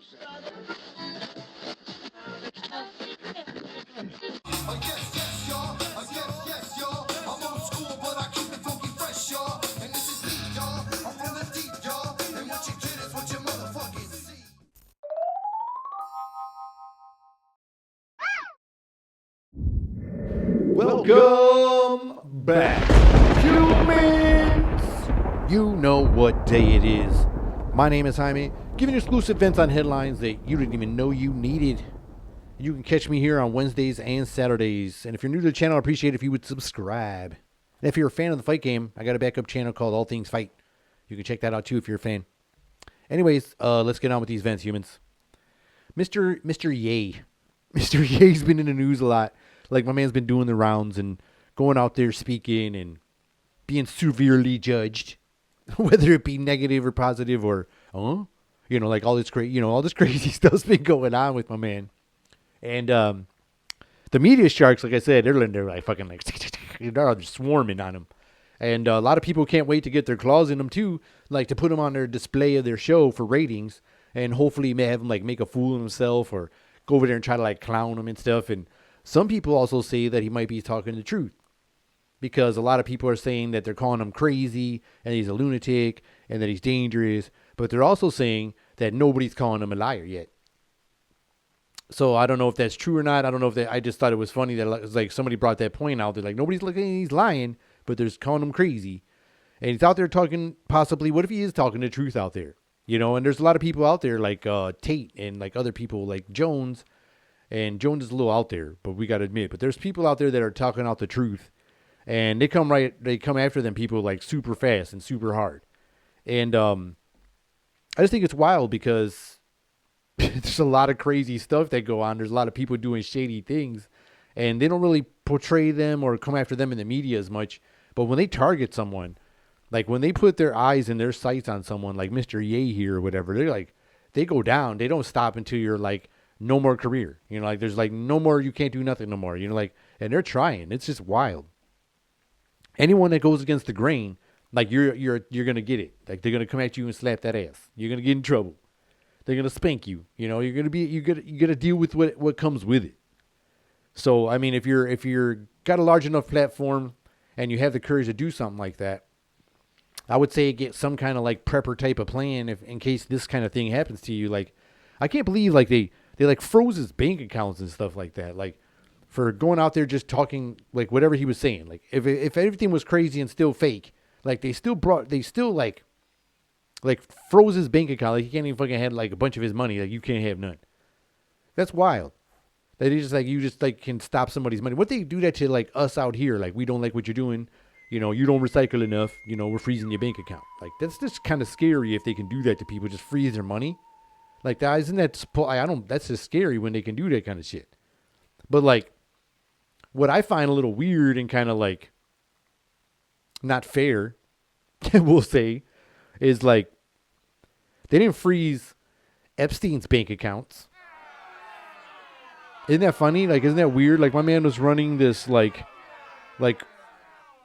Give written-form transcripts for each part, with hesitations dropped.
Yes, y'all. Yes, y'all. I'm old school, but I keep it funky fresh, y'all. And this is me, y'all. I'm from the deep, y'all. And what you get is what you motherfucking see. Welcome back, humans! You know what day it is. My name is Jaime, giving you exclusive events on headlines that you didn't even know you needed. You can catch me here on Wednesdays and Saturdays. And if you're new to the channel, I appreciate it if you would subscribe. And if you're a fan of the fight game, I got a backup channel called All Things Fight. You can check that out too if you're a fan. Anyways, let's get on with these events, humans. Mr. Ye. Mr. Ye's been in the news a lot. Like, my man's been doing the rounds and going out there speaking and being severely judged, whether it be negative or positive or, like all this crazy stuff's been going on with my man. And the media sharks, like I said, they're like fucking like they're swarming on him. And a lot of people can't wait to get their claws in them too, like to put him on their display of their show for ratings, and hopefully may have him like make a fool of himself or go over there and try to like clown him and stuff. And some people also say that he might be talking the truth, because a lot of people are saying that they're calling him crazy and he's a lunatic and that he's dangerous, but they're also saying that nobody's calling him a liar yet. So I don't know if that's true or not. I don't know if I just thought it was funny that it was like somebody brought that point out. They're like, nobody's looking, he's lying, but they're calling him crazy. And he's out there talking, possibly, what if he is talking the truth out there? You know, and there's a lot of people out there like Tate and like other people like Jones. And Jones is a little out there, but we got to admit. But there's people out there that are talking out the truth. And they come after them people like super fast and super hard. And I just think it's wild because there's a lot of crazy stuff that go on. There's a lot of people doing shady things, and they don't really portray them or come after them in the media as much. But when they target someone, like when they put their eyes and their sights on someone like Mr. Ye here or whatever, they're like, they go down. They don't stop until you're like, no more career. You know, like there's like no more, you can't do nothing no more. You know, like, and they're trying. It's just wild. Anyone that goes against the grain, like you're gonna get it. Like they're gonna come at you and slap that ass. You're gonna get in trouble. They're gonna spank you. You know, you gotta deal with what comes with it. So I mean, if you're got a large enough platform and you have the courage to do something like that, I would say get some kind of like prepper type of plan if in case this kind of thing happens to you. Like, I can't believe like they like froze his bank accounts and stuff like that. Like for going out there just talking like whatever he was saying. Like if everything was crazy and still fake, like they still froze his bank account. Like he can't even fucking have like a bunch of his money. Like you can't have none. That's wild. That he just like, you just like can stop somebody's money. What they do that to like us out here? Like we don't like what you're doing. You know, you don't recycle enough. You know, we're freezing your bank account. Like that's just kind of scary if they can do that to people. Just freeze their money. Like that isn't that? That's just scary when they can do that kind of shit. But like, what I find a little weird and kind of like not fair, we'll say, is like they didn't freeze Epstein's bank accounts. Isn't that funny? Like, isn't that weird? Like my man was running this like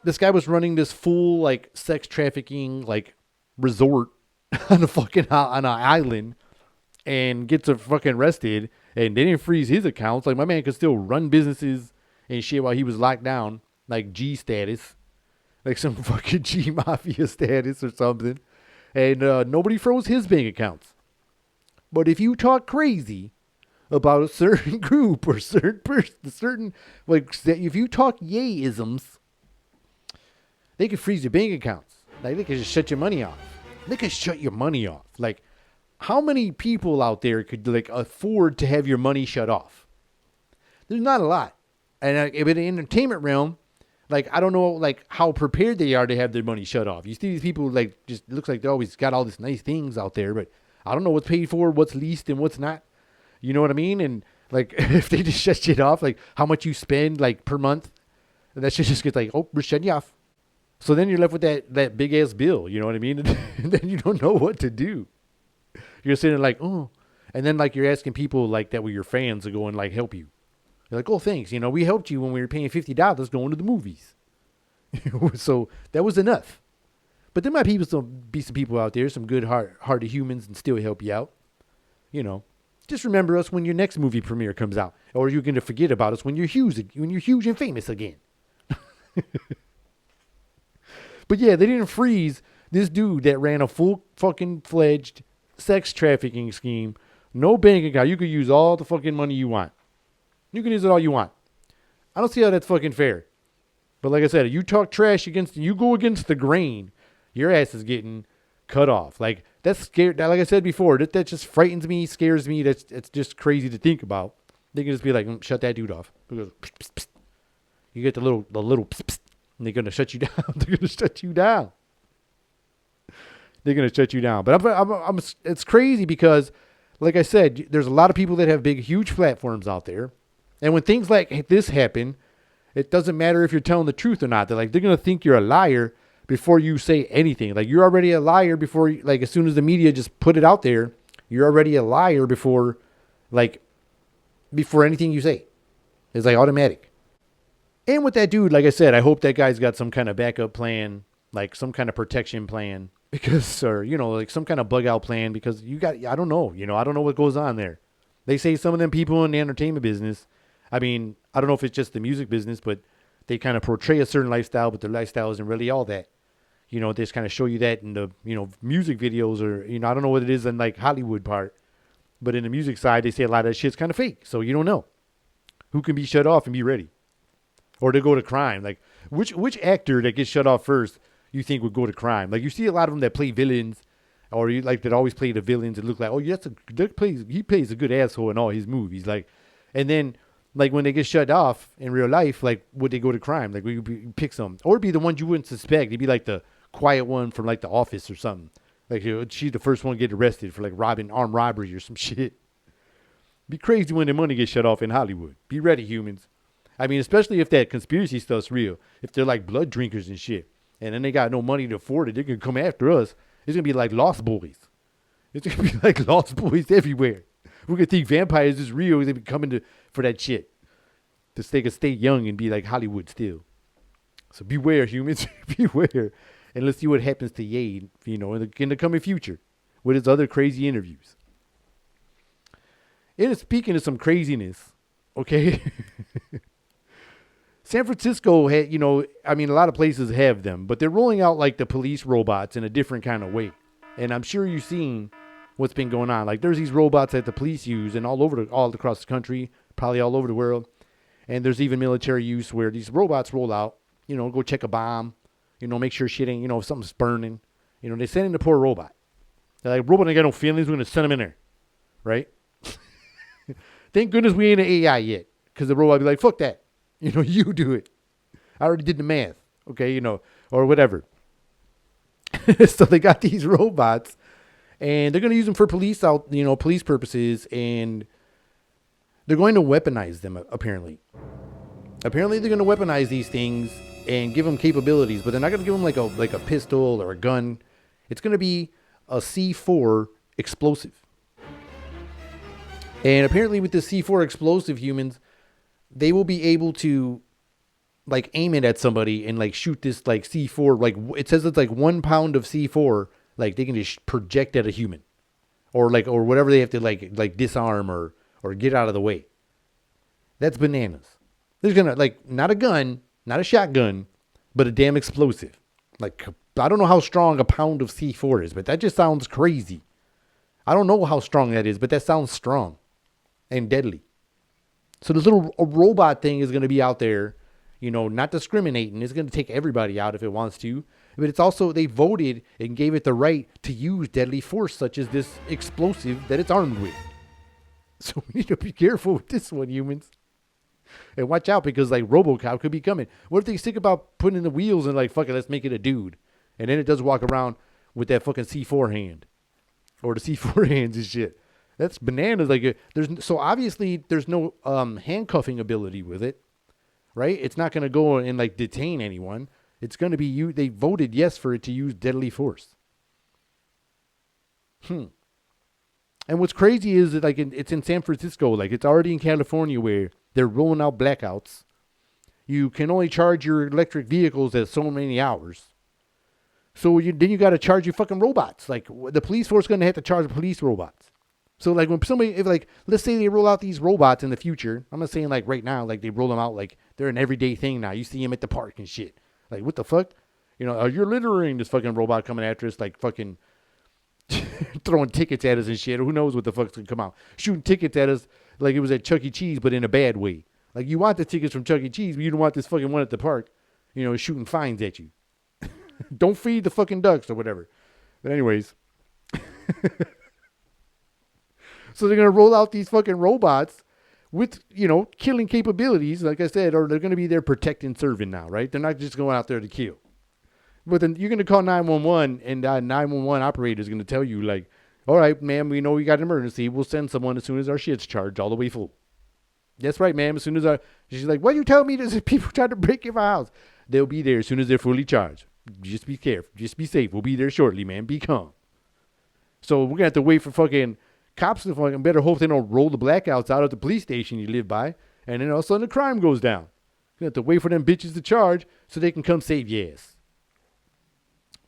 this guy was running this full like sex trafficking like resort on an island. And gets fucking arrested, and they didn't freeze his accounts. Like my man could still run businesses and shit while he was locked down, like G status, like some fucking G mafia status or something. And nobody froze his bank accounts. But if you talk crazy about a certain group or certain person, like if you talk yay-isms, they can freeze your bank accounts. Like they can just shut your money off. They can shut your money off. Like, how many people out there could like afford to have your money shut off? There's not a lot. And in the entertainment realm, like I don't know like how prepared they are to have their money shut off. You see these people like just looks like they always got all these nice things out there, but I don't know what's paid for, what's leased, and what's not. You know what I mean? And like if they just shut shit off, like how much you spend like per month, and that shit just gets like, oh, we're shutting you off. So then you're left with that big ass bill. You know what I mean? And then you don't know what to do. You're sitting there like, oh, and then like you're asking people like that were your fans to go and like help you. You're like, oh, thanks. You know, we helped you when we were paying $50 going to the movies. So that was enough. But there might be some people out there, some good hearted humans, and still help you out. just remember us when your next movie premiere comes out, or you're gonna forget about us when you're huge and famous again. But yeah, they didn't freeze this dude that ran a full fucking fledged sex trafficking scheme. No bank account. You could use all the fucking money you want. You can use it all you want. I don't see how that's fucking fair. But like I said, you talk trash you go against the grain, your ass is getting cut off. Like, that's scared. Like I said before, that just frightens me, scares me. It's just crazy to think about. They can just be like, shut that dude off. Because, psst, psst, psst. You get the little psst, psst, and they're gonna shut you down. They're gonna shut you down. They're gonna shut you down. But it's crazy because, like I said, there's a lot of people that have big, huge platforms out there, and when things like this happen, it doesn't matter if you're telling the truth or not. They're gonna think you're a liar before you say anything. Like, you're already a liar before, like, as soon as the media just put it out there, you're already a liar before anything you say. It's like automatic. And with that dude, like I said, I hope that guy's got some kind of backup plan, like some kind of protection plan, because, or, like some kind of bug out plan, because I don't know, I don't know what goes on there. They say some of them people in the entertainment business, I mean, I don't know if it's just the music business, but they kind of portray a certain lifestyle, but their lifestyle isn't really all that. They just kind of show you that in the, music videos, or, I don't know what it is in like Hollywood part, but in the music side, they say a lot of that shit's kind of fake. So you don't know who can be shut off and be ready, or to go to crime. Like, which actor that gets shut off first you think would go to crime? Like, you see a lot of them that play villains, or you like that always play the villains and look like, oh, he plays a good asshole in all his movies. Like, and then, like, when they get shut off in real life, like, would they go to crime? Like, you pick some, or it'd be the ones you wouldn't suspect. It'd be like the quiet one from like The Office or something. Like, she's the first one to get arrested for like armed robbery or some shit. Be crazy when the money gets shut off in Hollywood. Be ready, humans. I mean, especially if that conspiracy stuff's real. If they're like blood drinkers and shit, and then they got no money to afford it, they're gonna come after us. It's gonna be like Lost Boys. It's gonna be like Lost Boys everywhere. We're gonna think vampires is real. They be coming for that shit. So they can stay young and be like Hollywood still. So beware, humans. Beware. And let's see what happens to Ye, in the coming future with his other crazy interviews. And speaking of some craziness, okay, San Francisco had, I mean, a lot of places have them, but they're rolling out like the police robots in a different kind of way. And I'm sure you've seen what's been going on. Like, there's these robots that the police use and all across the country, probably all over the world. And there's even military use where these robots roll out, go check a bomb, make sure shit ain't, if something's burning, they send in the poor robot. They're like, robot ain't got no feelings, we're going to send him in there. Right? Thank goodness we ain't an AI yet, because the robot be like, fuck that. You do it. I already did the math. Okay, or whatever. So they got these robots, and they're going to use them for police purposes, and they're going to weaponize them, apparently. Apparently they're going to weaponize these things and give them capabilities, but they're not going to give them like a pistol or a gun. It's going to be a C4 explosive. And apparently with the C4 explosive, humans, they will be able to like aim it at somebody and like shoot this like C4. Like, it says it's like 1 pound of C4. Like, they can just project at a human, or whatever they have to like disarm or get out of the way. That's bananas. There's gonna, like, not a gun, not a shotgun, but a damn explosive. Like, I don't know how strong a pound of C4 is, but that just sounds crazy. I don't know how strong that is, but that sounds strong and deadly. So this little robot thing is going to be out there, not discriminating. It's going to take everybody out if it wants to. But it's also, they voted and gave it the right to use deadly force, such as this explosive that it's armed with. So we need to be careful with this one, humans. And watch out, because like RoboCop could be coming. What if they think about putting in the wheels and like, fuck it, let's make it a dude. And then it does walk around with that fucking C4 hand. Or the C4 hands and shit. That's bananas. Like, so obviously there's no handcuffing ability with it, right? It's not going to go and like detain anyone. It's going to be they voted yes for it to use deadly force. And what's crazy is that like it's in San Francisco. Like, it's already in California where they're rolling out blackouts. You can only charge your electric vehicles at so many hours. So then you got to charge your fucking robots. Like, the police force is going to have to charge police robots. So like when somebody, if like, let's say they roll out these robots in the future, I'm not saying like right now, like they roll them out like they're an everyday thing now. You see them at the park and shit. Like what the fuck? You know, you're littering, this fucking robot coming after us, like fucking throwing tickets at us and shit. Who knows what the fuck's gonna come out? Shooting tickets at us like it was at Chuck E. Cheese, but in a bad way. Like you want the tickets from Chuck E. Cheese, but you don't want this fucking one at the park, you know, shooting fines at you. Don't feed the fucking ducks or whatever. But anyways. So they're going to roll out these fucking robots with, you know, killing capabilities, like I said, or they're going to be there protecting, serving now, right? They're not just going out there to kill. But then you're going to call 911 and 911 operator is going to tell you like, all right, ma'am, we know we got an emergency. We'll send someone as soon as our shit's charged all the way full. That's right, ma'am. As soon as she's like, what you tell me? There's people trying to break in my house. They'll be there as soon as they're fully charged. Just be careful. Just be safe. We'll be there shortly, man. Be calm. So we're going to have to wait for fucking cops to fucking better hope they don't roll the blackouts out at the police station you live by. And then all of a sudden the crime goes down. You have to wait for them bitches to charge so they can come save your ass.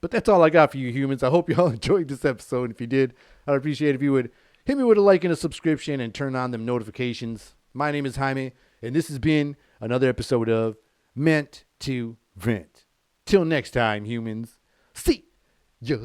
But that's all I got for you humans. I hope you all enjoyed this episode. If you did, I'd appreciate if you would hit me with a like and a subscription and turn on them notifications. My name is Jaime, and this has been another episode of Meant to Vent. Till next time, humans. See ya.